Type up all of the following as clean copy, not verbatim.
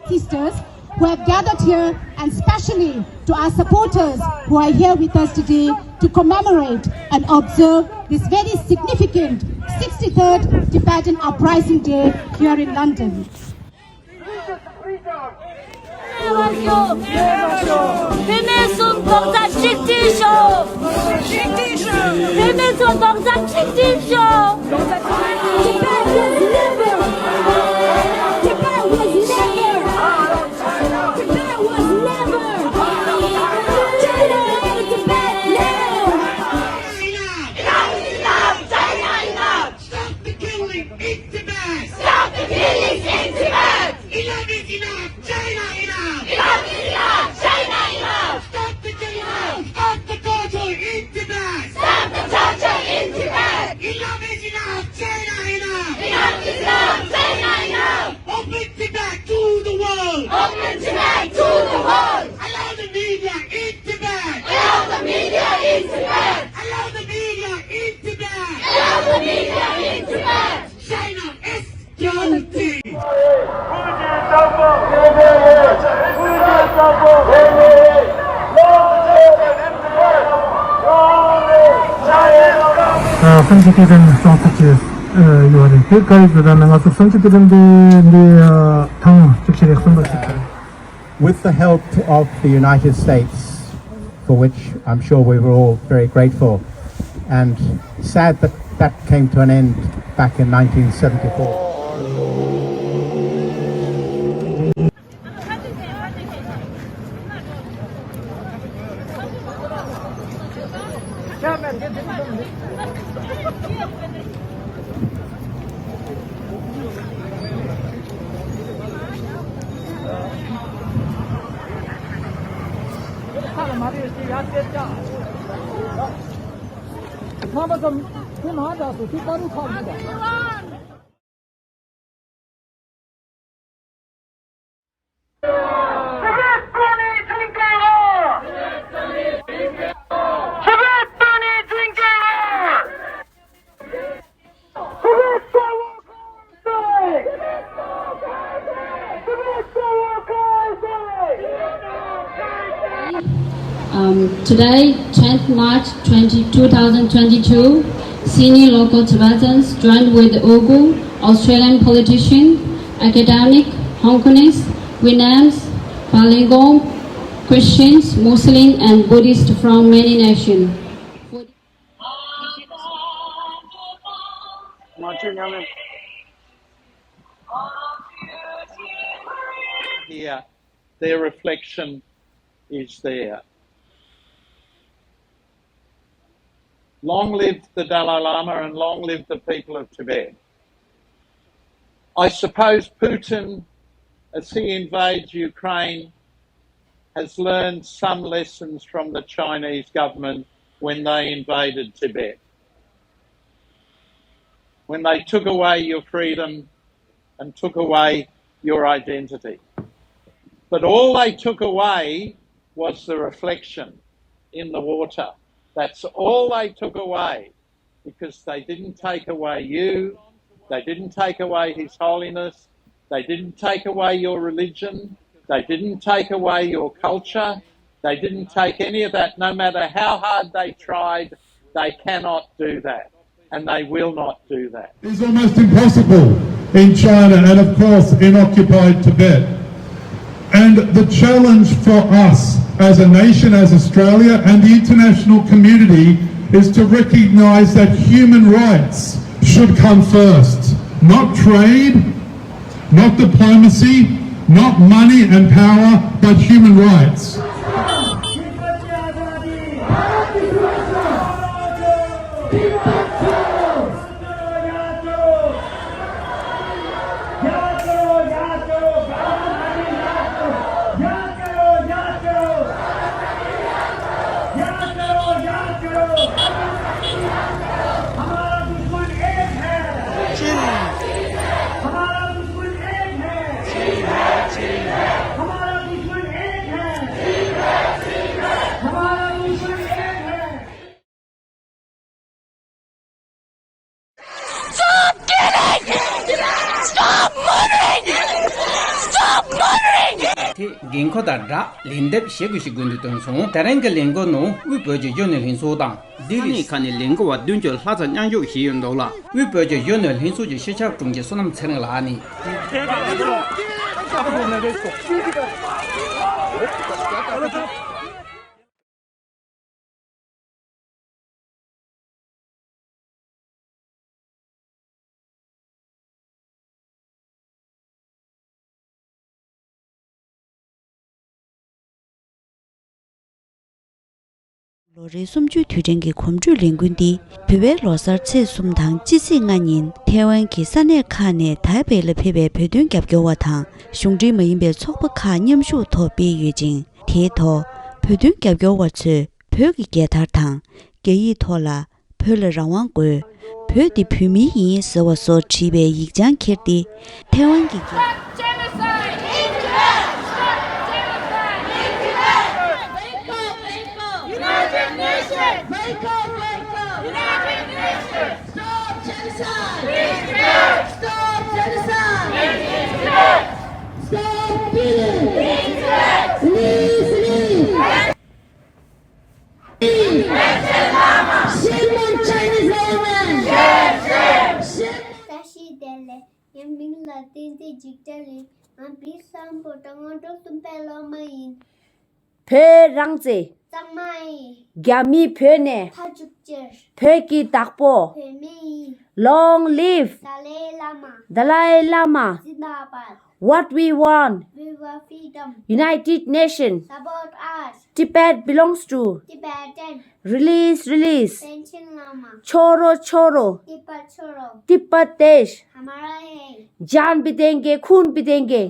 sisters who have gathered here, and especially to our supporters who are here with us today to commemorate and observe this very significant 63rd Tibetan Uprising Day here in London. संचितन संस्था치 요원이 그까지 나가서 सं치들인데 당 즉시 With the help of the United States, for which I'm sure we were all very grateful, and sad that that came to an end back in 1974. Today, 10th March 2022, senior local Tibetans joined with Uyghur, Australian politician, academic, Hongkongese, Vietnamese, Falun Christians, Muslims, and Buddhists from many nations. Here, their reflection is there. Long live the Dalai Lama and long live the people of Tibet. I suppose Putin, as he invades Ukraine, has learned some lessons from the Chinese government when they invaded Tibet. When they took away your freedom and took away your identity. But all they took away was the reflection in the water. That's all they took away, because they didn't take away you, they didn't take away His Holiness, they didn't take away your religion, they didn't take away your culture, they didn't take any of that. No matter how hard they tried, they cannot do that, and they will not do that. It's almost impossible in China and of course in occupied Tibet. And the challenge for us as a nation, as Australia and the international community, is to recognise that human rights should come first. Not trade, not diplomacy, not money and power, but human rights. te genko da ra lindep shegu shigundu tonsong taranga lengo no wipoje yonel hinso dang dili kani lengo wa dunjo hlaza nyangyo hiyundo la wipoje yonel hinso je shechap tungje sonam tseng la ni Lori sumju thujengi khomju lengundi pewe losar che sumthang chisi nganin Taiwan ki sane khane Taipei le pewe pedun gyapgyo wa thang shungji mayimbe chokpa kha nyamshu tho be yujing the tho pedun gyapgyo wa che pyo gi getar thang geyi tho la pyo le rawang go pyo di phumi yin se wa so chibe yigjang kherti Taiwan ki Phe rangze gyami phe ne phe ki takpo long live Dalai Lama what we want United Nations Tibet belongs to Tibetan release Lama choro Tibet desh जान भी देंगे खून भी देंगे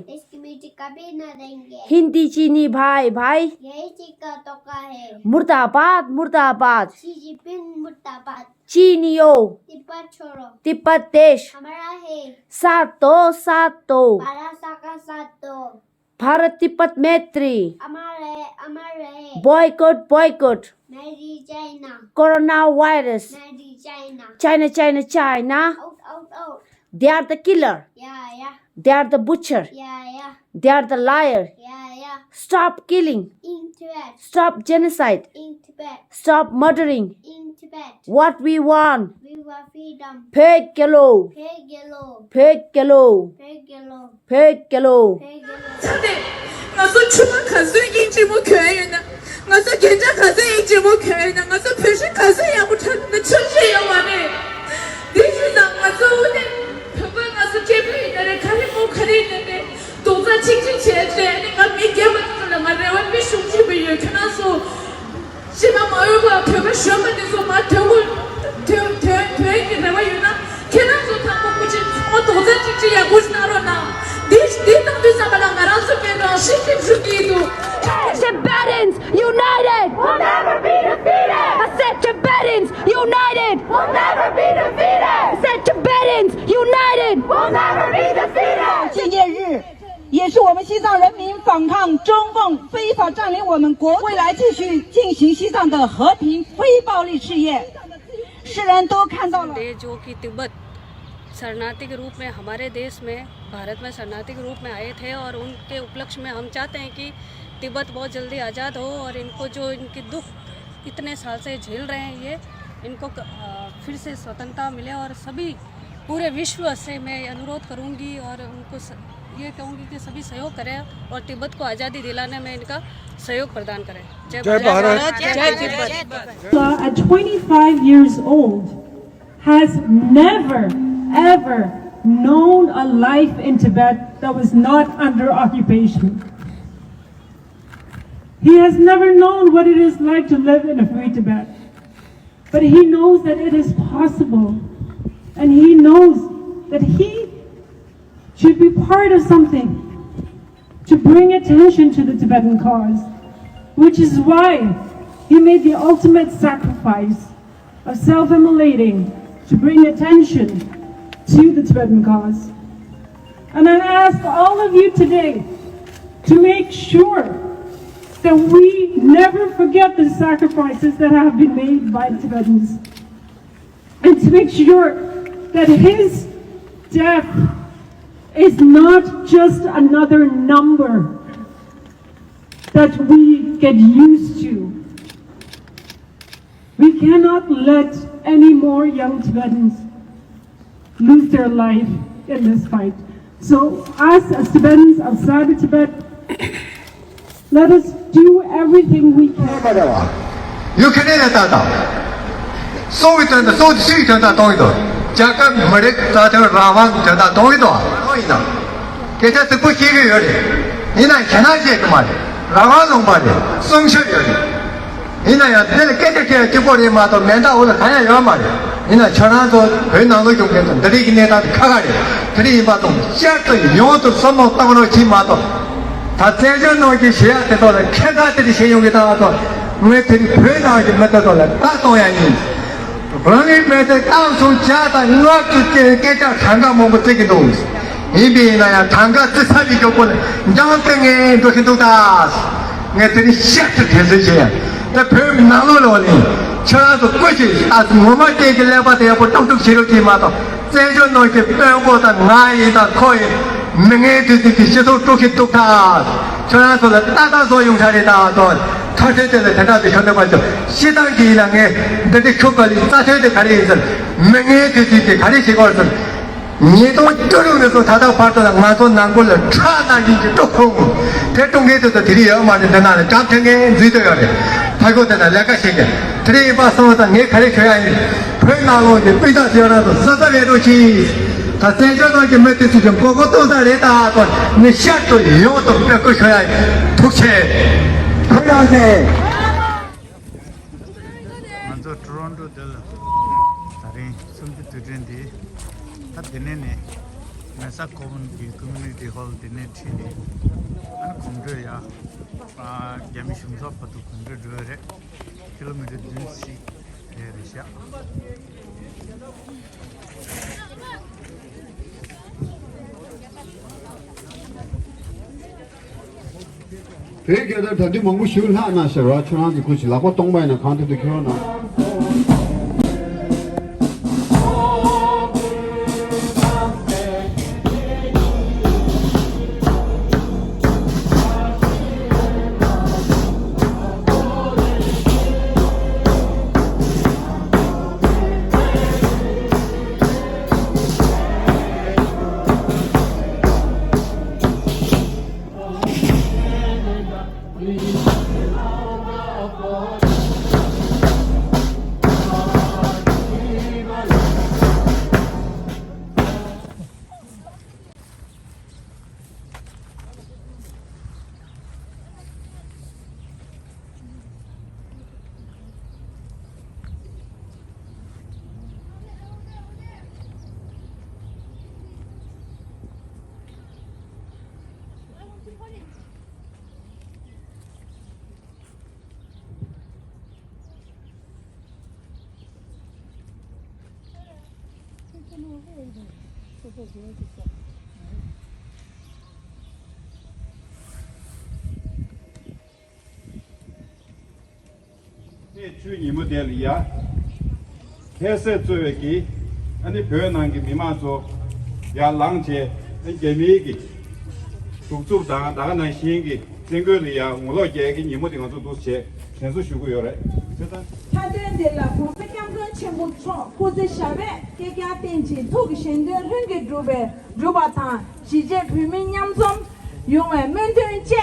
कभी न देंगे हिंदी चीनी भाई यही चीका तोका है मुर्दाबाद शी जिनपिंग मुर्दाबाद चीनियो तिब्बत छोड़ो तिब्बत देश हमारा है साथ दो साथ दो भारत तिब्बत मैत्री हमारे बॉयकॉट मेरी चाइना कोरोना वायरस मेरी China out they are the killer yeah they are the butcher yeah they are the liar yeah stop killing in Tibet stop genocide in Tibet stop murdering in Tibet what we want we want freedom Pegelo我说出门可是一直不可以的，我说检查可是一直不可以的，我说平时可是也不成的，出去要完的。历史上我说我的，他们我是这辈的人，看你不可以的，都在亲戚前的，你我没给我了，我认为比兄弟不有，可能说，起码没有个特别什么的说嘛，特别的我有呢，可能说他们不去，我都在亲戚也不是那了呢。Tibetans united will never be defeated. I said Tibetans united will never be defeated. I said Tibetans united will never be defeated. 纪念日也是我们西藏人民反抗中共非法占领我们国，未来继续进行西藏的和平非暴力事业。世人都看到了。 शरणार्थी के रूप में हमारे देश में भारत में शरणार्थी के रूप में आए थे और उनके उपलक्ष्य में हम चाहते हैं कि तिब्बत बहुत जल्दी आज़ाद हो और इनको जो इनके दुख इतने साल से झेल रहे हैं ये इनको फिर से स्वतंत्रता मिले और सभी पूरे विश्व से मैं अनुरोध करूंगी और उनको ये कहूँगी कि सभी सहयोग करें और तिब्बत को आज़ादी दिलाने में इनका सहयोग प्रदान करें। जय भारत जय Tibet. At 25 years old has never ever known a life in Tibet that was not under occupation. He has never known what it is like to live in a free Tibet. But he knows that it is possible. And he knows that he should be part of something to bring attention to the Tibetan cause, which is why he made the ultimate sacrifice of self-immolating to bring attention to the Tibetan cause. And I ask all of you today to make sure that we never forget the sacrifices that have been made by the Tibetans, and to make sure that his death is not just another number that we get used to. We cannot let any more young Tibetans lose their life in this fight. So us as Tibetans outside of Tibet, let us do everything we can. You can eat that. So it and so sweet and that oil. Jacob Marik Tata Ravan Tata Toido. Get us to put here. In I cannot take money. Ravan money. Some show you. In a dedicated to body matter, Menda or the Kaya Yamari. In a Chanazo, Renano, you get the Riginata Kagari. Three baton. Certainly, you want to some of Tavano Chimato. Tatejan no share the dollar. Cannot the shame without with the prayer method. That's all I need. Running better council chat and not to get a Tanga Momotikidos. Maybe in a Tanga Tisabiko, jumping into Hindutas. Get the shit to his here. The perm Naloli. Charles of Kushes as Moma take a level there for Dr. Shiroti Mato. Sejon no get bellboat and nine in a coin. Menge to the Shizu took it to cars. Charles of the Tata Zoyum Tarita. 터질 때는 대답이 현대관죠. 시당기랑에 내가 교과리 따져야 돼 가리에서 맹해 되지 가리시고 해서 니도 뚫으면서 다다 봤더니 마소 난골을 차나기지 조금 대통령에도 드리어 말이 되나는 깜탱에 주의도야 돼. 발고 되나 내가 시게 드리 봐서다 내 가리켜야 해. 변나로 이제 삐다 지어라도 서서히로지 다 세저도게 몇듯이 좀 보고 또 다르다 또 내 시합도 이것도 뺏고셔야 해. 독채 먼저 토론토 될 다른 숨기 드린디 다 되네네 메사 커뮤니티 홀 되네 티니 안 공들야 아 야미 shum서 파도 공들으래 킬로미터 뒤시 에르샤 Pekada tadi mongu shul ha na shara chana ji kuch lako tongbai na khante dikho na 주인이 모델이야. 해서 조회기 아니 변한 게 미만서 야랑제 개미기 tuktukda daga na shingi zengoli ya ngolo jegi nyimo de ngazo dosche senso shugo yore seta taden de la pour petam ron chembo tro pose shabe ke kya tenchi thog shende renge drobe drobata jije phimi nyamsom yongwe menten che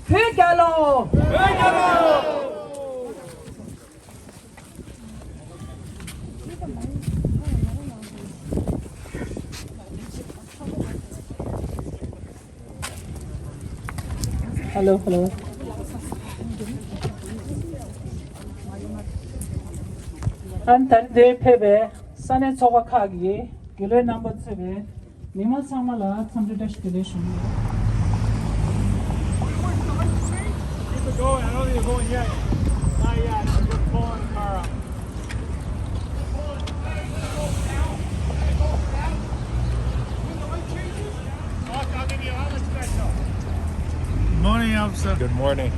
phegalo Hello, hello. Antar de pebe sane chokakagi gile number 7 nima samala samdita station. Keep it going. I don't think you're going yet. Not yet. I'm just pulling the car up. I'll give you all the special. Morning, officer. Good morning.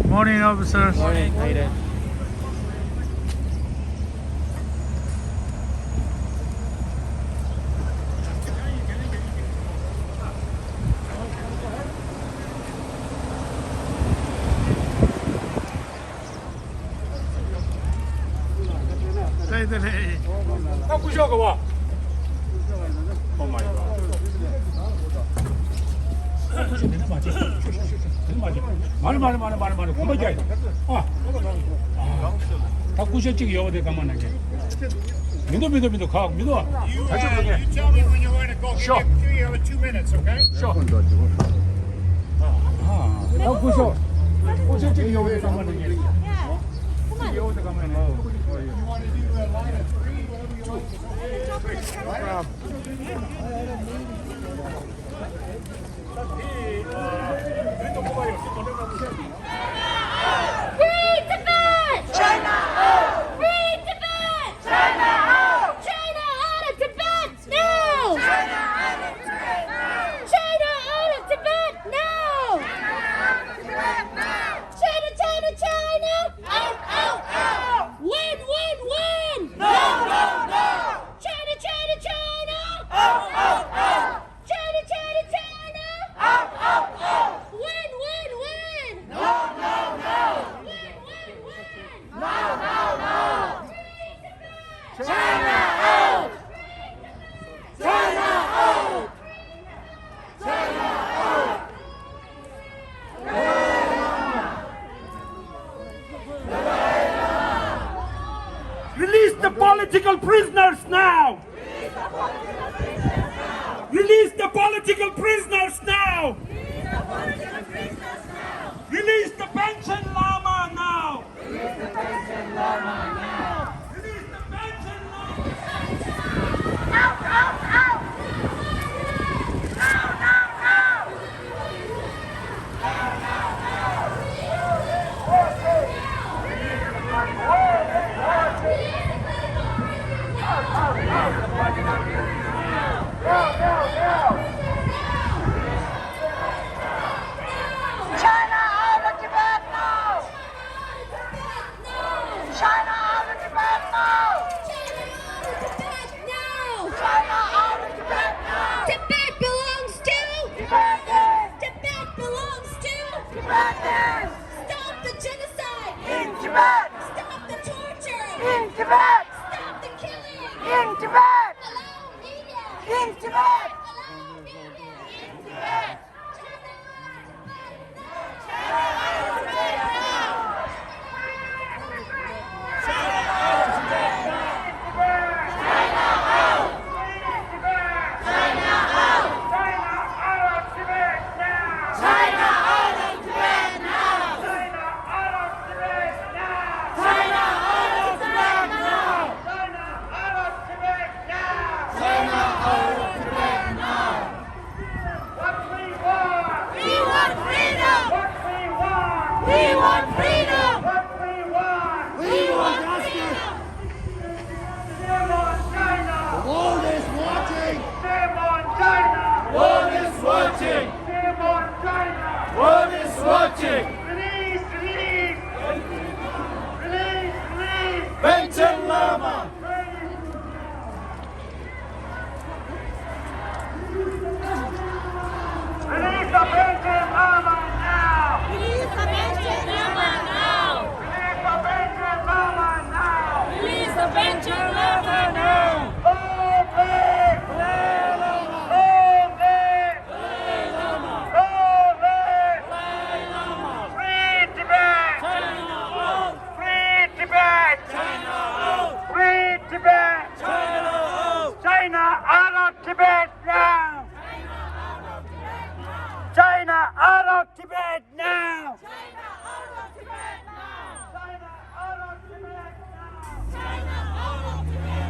Morning, officer. Morning. How you doing? 이들이. 나 부셔가 와. 오 마이 갓. 말이 고마지. 다 부셔지기 여대 가만하게. 믿어 가 믿어. 같이 가게. You tell me when you're ready to go. Sure. You have 2 minutes, okay? Sure. 다 부셔. 부셔지기 여대 가만하게. 여대 가만하게. Free Tibet! China out! Free Tibet! China out! China out of Tibet now! China out of Tibet now! China out of Tibet now! China! Out! Win! No! China! Out! China! Out! Win! No! China out! China out! China out! Release the political prisoners now! Release the political prisoners now! Release the pension lama now! Release the pension lama now! Release the pension lama! Out! China out of Tibet now! China out of Tibet now! China out of Tibet now! Tibet belongs to Tibetans! Tibet belongs to Tibetans! Stop the genocide! In Tibet! Stop the torture! In Tibet! Stop the killing! In Tibet! Allow media! In Tibet! Allow media! In Tibet! We want freedom! What we want! We want freedom! Shame on China! The world is watching! Shame on China! The world is watching! Shame on China! The world is watching! Release! Pension Lama! Release the Pension Lama now! Release the Pension Lama now! Release the Pension Lama now! Free Tibet! China out! Free Tibet! China out! Free Tibet! China out! China out of Tibet now! China out of Tibet now! China out of Tibet now! China out of Tibet now! China out of Tibet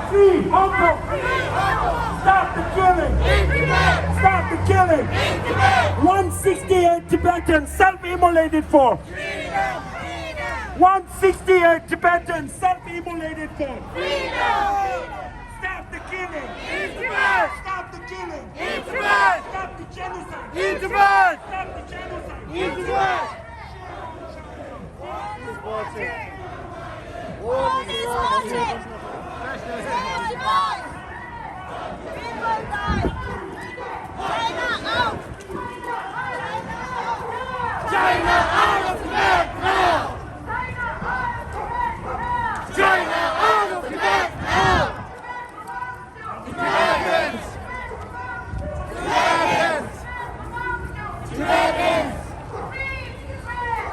Free Hong Kong! Stop the killing! Stop the killing. 168 Tibetans self-immolated for. 168 Tibetans self-immolated for. Stop the killing. Stop the killing. Stop the genocide. Stop the genocide. World is watching. People die. China out. China out of Tibet now. China out of Tibet now. Tibetans. Tibetans. Tibetans.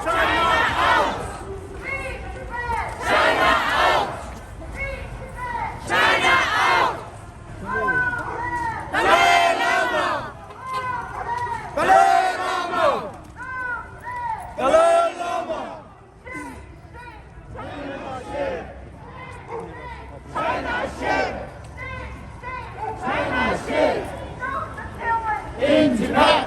China out. China out. China out. Dalai Lama. Dalai Lama. Dalai Lama. China shit. China shit. In Tibet.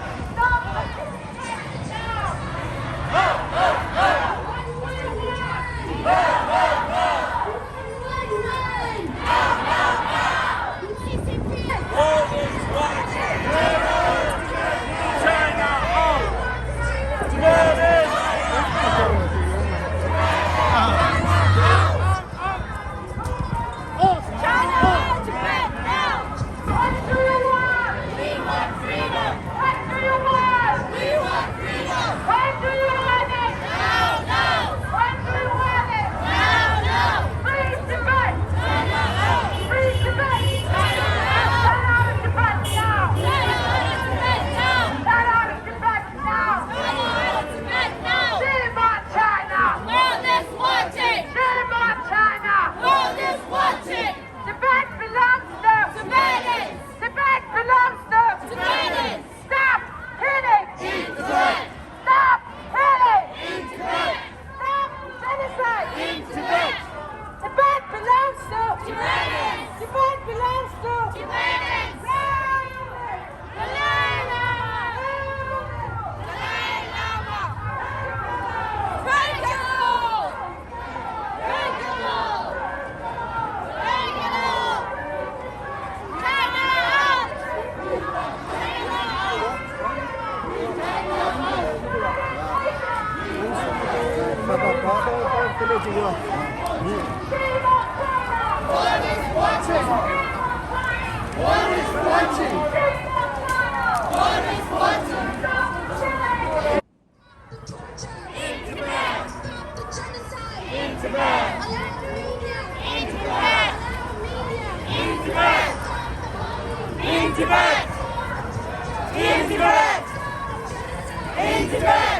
In Tibet! In Tibet! In Tibet!